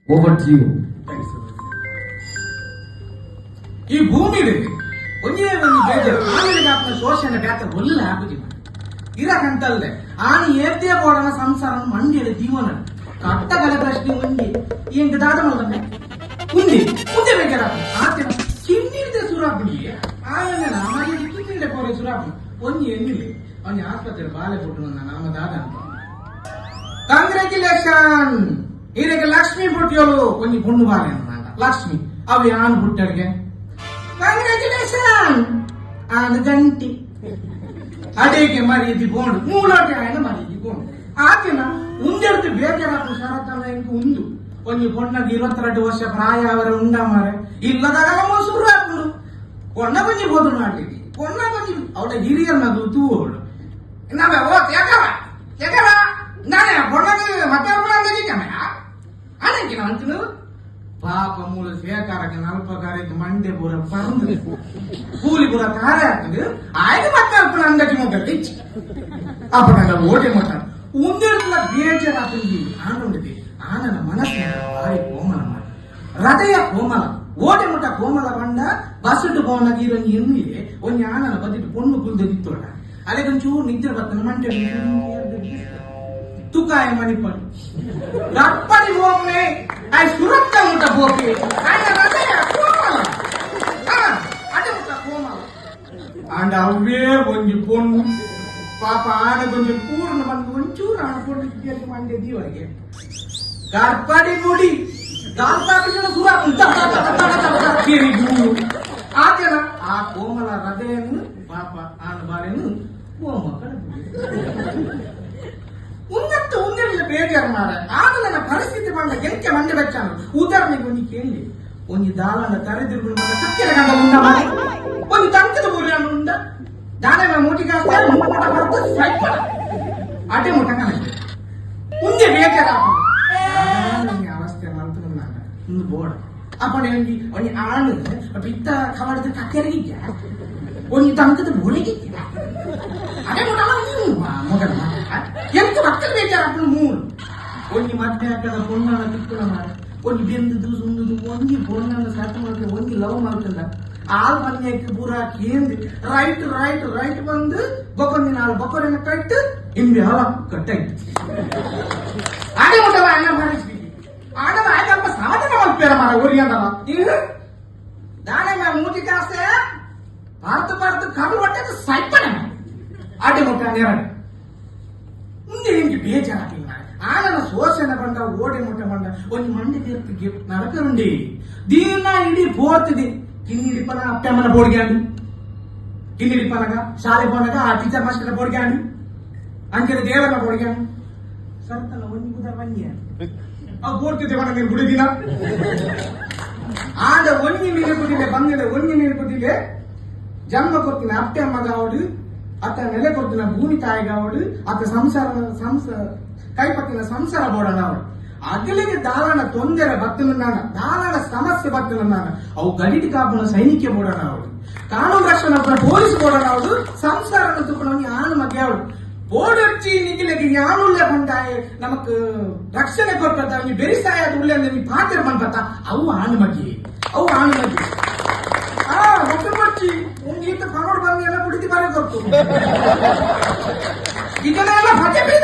Over to you. ಈ ಭೂಮಿಲಿ ಒಂದೇ ಒಂದು ಬೇಜಾರು ಆಮೇಲೆ ಆತ್ಮ ಶೋಷಣೆ ಬ್ಯಾತ ಒಲ್ಲ ಆಗುದಿಲ್ಲ ಇರಕಂತಲ್ಲದೆ ಆನೆ ಏರ್ದೇ ಬೋಡನ ಸಂಸಾರ ಮಂಡ್ಯದ ಜೀವನ ಕಟ್ಟಗಲ ಪ್ರಶ್ನೆ ಒಂದಿ ಎಂಟು ದಾದ ಮಲ್ದನೆ ಉಂದಿ ಮುಂದೆ ಬೇಜಾರ ಆತನ ಕಿನ್ನಿಡ್ದೆ ಸುರಾಪುಡಿ ಆಮೇಲೆ ನಮಗೆ ಕಿನ್ನಿಡ್ದೆ ಕೋರೆ ಸುರಾಪುಡಿ ಒಂದಿ ಎನ್ನಿಲ್ಲ ಅವನಿ ಆಸ್ಪತ್ರೆ ಬಾಲೆ ಕೊಟ್ಟು ನಮ್ಮ ದಾದ ಅಂತ ಕಂಗ್ರ್ಯಾಚುಲೇಷನ್ ಇದಕ್ಕೆ ಲಕ್ಷ್ಮಿ ಬುಟ್ಟಿಯೋಳು ಒಂದಿ ಪುಣ್ಣು ಬಾಲೆ ಅಂತ ಲಕ್ಷ್ಮಿ ಅವು ಯಾನ್ ಬುಟ್ಟರಿಗೆ ಕಂಗ್ರ್ಯಾಚುಲೇಷನ್ ಆದ ಗಂಟಿ ಅದೇಗೆ ಮರೀದಿ ಬೋಂಡು ಮೂಲೋಟೆ ఆయన ಮರೀದಿ ಬೋಂಡು ಆಕೆನ ಮುಂದೆಡ್ದು ಬೇಜಾರಾಪು ಶರತ್ತಲ್ಲ ಇಂಕ ಉಂದು ಒಂಜಿ ಪೊಣ್ಣಗೆ 22 ವರ್ಷ ಪ್ರಾಯ ಅವರ ಉಂಡ ಮಾರೆ ಇಲ್ಲದಾಗ ಶುರು ಹಾಕೊಂಡು ಪೊಣ್ಣ ಬಂಜಿ ಬೋದು ಮಾಡ್ಲಿಕ್ಕೆ ಪೊಣ್ಣ ಬಂಜಿ ಅವಳ ಹಿರಿಯರ್ನದು ತೂವೋಳು ನಾವೇ ಓ ತೆಗವ ನಾನೇ ಪೊಣ್ಣಗೆ ಮತ್ತೆ ಅನೇಕಿನ ಅಂತಿನ ಪಾಪ ಮೂಲ ಸೇಕಾರಕ್ಕೆ ನಲ್ಪ ಕಾರ್ಯಕ್ಕೆ ಮಂಡೆ ಪೂರ ಪರಂದು ಕೂಲಿ ಪೂರ ಕಾರ್ಯ ಹಾಕಿದ್ರು ಆಯ್ತು ಮತ್ತೆ ಅಲ್ಪ ಅಂಗಡಿ ಮುಗ್ಗಲ್ಲಿ ಅಪ್ಪನ ಓಟೆ ಮಾತಾಡ ಒಂದೆರಡು ಬೇಜಾರ ಹಾಕಿ ಆನಂದಿದೆ ಆನನ ಮನಸ್ಸಿನ ಭಾರಿ ಕೋಮಲ ಮಾಡಿ ಹೃದಯ ಕೋಮಲ ಓಟೆ ಮುಟ್ಟ ಕೋಮಲ ಬಂಡ ಬಸ್ಸು ಪವನ ಗೀರಂಗಿ ಎನ್ನಿದೆ ಒಂದು ಆನನ ಬದಿಟ್ಟು ಪೊಣ್ಣು ಕುಲ್ದು ನಿತ್ತೋಣ ಅಲ್ಲಿಗೊಂಚೂರು ನಿದ್ರೆ ಬರ್ತನ ಮಂಟೆ ತುಕಾಯ ಮಣಿಪಡಿ ರಪ್ಪಡಿ ಹೋಗ್ಮೆ ಆಯ್ ಸುರಕ್ಷ ಮುಟ್ಟ ಹೋಗಿ ಆಯ್ನ ಹೃದಯ ಕೋಮಲ ಅದೇ ಮುಟ್ಟ ಕೋಮಲ ಅಂಡ ಅವೇ ಒಂಜಿ ಪೊಣ್ಣು ಪಾಪ ಆನಗೊಂದು ಪೂರ್ಣ ಬಂದು ಒಂಚೂರು ಹಣ ಪೊಣ್ಣು ಕೆಲಸ ಮಂಡೆ ದೀವರಿಗೆ ಗರ್ಪಡಿ ಮುಡಿ ಗಾಲ್ಪಾಕಿನ ಸುರ ಆತನ ಆ ಕೋಮಲ ಹೃದಯನು ಪಾಪ ಆನ ಬಾಳೆನು ಕೋಮಕಳ ಉನ್ನತ್ತು ಉಂದೆಲ್ಲ ಬೇಜಾರು ಮಾರ ಆಗ ನನ್ನ ಪರಿಸ್ಥಿತಿ ಬಂದ ಎಂಕೆ ಮಂಡೆ ಬೆಚ್ಚಾನು ಉದಾಹರಣೆಗೆ ಒಂದು ಕೇಳಿ ಒಂದು ದಾಳನ ತರೆದಿರುಗಳು ಬಂದ ಚಕ್ಕೆರ ಗಂಡ ಉಂಡ ಒಂದು ತಂಕದ ಊರಿನ ಉಂಡ ದಾನ ಮೂಟಿಗಾಸ್ತ ಅಟೆ ಮುಟ್ಟ ಕನಕ್ಕೆ ಮುಂದೆ ಬೇಜಾರ ಅವಸ್ಥೆ ಮಂತ್ರ ಒಂದು ಬೋರ್ಡ್ ಅಪ್ಪಣೆ ಒಂದು ಆಳು ಬಿತ್ತ ಕವಡದ ಕಕ್ಕೆರಗಿದ್ಯ ಒಂದು ತಂಕದ ಬೋಳಿಗಿದ್ಯ ಅದೇ ಮುಟ್ಟ ಮೊಗಲ ಎಂತ ಮಕ್ಕಳು ಬೇಜಾರ ಮೂರು ಒಂಜಿ ಮಧ್ಯ ಹಾಕದ ಪೊಣ್ಣನ ತಿಕ್ಕುಳ ಮಾರ ಒಂಜಿ ಬೆಂದದು ಸುಂದದು ಒಂಜಿ ಪೊಣ್ಣನ ಸಟ್ ಮಾಡ್ತಾರೆ ಒಂಜಿ ಲವ್ ಮಾಡ್ತಂದ ಆಲ್ ಮನೆಯಕ್ಕೆ ಪೂರ ಕೇಂದ್ರ ರೈಟ್ ಬಂದು ಬೊಕ್ಕೊಂದಿನ ಆಳು ಬೊಕ್ಕೊರನ್ನ ಕಟ್ಟು ಹಿಂದೆ ಹಲ ಕಟ್ಟಾಯ್ತು ಆಡೆ ಮುಟ್ಟವ ಅಣ್ಣ ಪರಿಸ್ಥಿತಿ ಆಡವ ಆಯ್ತಪ್ಪ ಸಾಧನ ಮಾಡ್ತಾರ ಮಾರ ಒರಿಯಂದವ ಈಗ ದಾನೆ ಮೂತಿ ಕಾಸೆ ಪಾರ್ತು ಕಡು ಹೊಟ್ಟೆ ಸೈಪನೆ ಆಡೆ ಮುಟ್ಟ ನೇರಡೆ ಮುಂದೆ ನಿಮ್ಗೆ ಬೇಜಾರಾಗಿಲ್ಲ ಆನನ ಶೋಷಣೆ ಬಂದ ಓಡೆ ಮುಟ್ಟ ಬಂದ ಒಂದು ಮಂಡಿ ತೀರ್ಪಿಗೆ ನಡಕರುಂಡಿ ದಿನ ಇಡೀ ಬೋರ್ತಿದೆ ಕಿನ್ನಿಡಿಪನ ಅಪ್ಪಮ್ಮನ ಬೋಡ್ಗ್ಯಾಂಡು ಕಿನ್ನಿಡಿಪನಗ ಶಾಲೆ ಬೋನಗ ಆ ಟೀಚರ್ ಮಾಸ್ಟರ್ ಬೋಡ್ಗ್ಯಾಂಡು ಅಂಕೆದ ದೇವರ ಬೋಡ್ಗ್ಯಾಂಡು ಸರ್ತನ ಒಂದು ಕುದ ಬನ್ನಿ ಅವು ಬೋಡ್ತಿದ್ದೆ ಬಣ್ಣ ನೀನು ಗುಡಿದಿನ ಆದ ಒಂಜಿ ನೀರು ಕುದಿಲೆ ಬಂದಿದೆ ಒಂಜಿ ನೀರು ಕುದಿಲೆ ಜನ್ಮ ಕೊಡ್ತೀನಿ ಅಪ್ಪಮ್ಮಗ ಅವಡು ಅತ್ತ ನೆಲೆ ಕೊಡ್ತಿನ ಭೂಮಿ ತಾಯಿಗಾವಡು ಅತ್ತ ಸಂಸಾರ ಕೈಪತ್ತಿನ ಸಂಸಾರ ಬೋಡನ ಅವಳು ಅಗಲಿಗೆ ದಾಳನ ತೊಂದರೆ ಬತ್ತನನ್ನಾನ ದಾಳನ ಸಮಸ್ಯೆ ಬತ್ತನನ್ನಾನ ಅವು ಗಡಿಟಿ ಕಾಪುನ ಸೈನಿಕ ಬೋಡನ ಅವಳು ಕಾನೂನು ರಕ್ಷಣೆ ಪೊಲೀಸ್ ಬೋಡನ ಅವಳು ಸಂಸಾರ ತುಪ್ಪಣಿ ಆನು ಮಗೆ ಅವಳು ಬೋಡಚ್ಚಿ ನಿಖಿಲಗೆ ಜ್ಞಾನುಳ್ಳೆ ಬಂದಾಯ ನಮಕ್ ರಕ್ಷಣೆ ಕೊಡ್ತ ನೀ ಬೆರಿಸಾಯ ಉಳ್ಳೆ ನೀ ಪಾತ್ರ ಬಂದ್ಬತ್ತ ಅವು ಆನು ಮಗೆ ಒಟ್ಟು ಒಂಗೀತ ಕನ್ನಡ ಬಂದು ಎಲ್ಲ ಕುಡಿದು ಬಾರಿ ಗೊತ್ತು ಇದನ್ನೆಲ್ಲ ಭಜೆ ಬೇಡ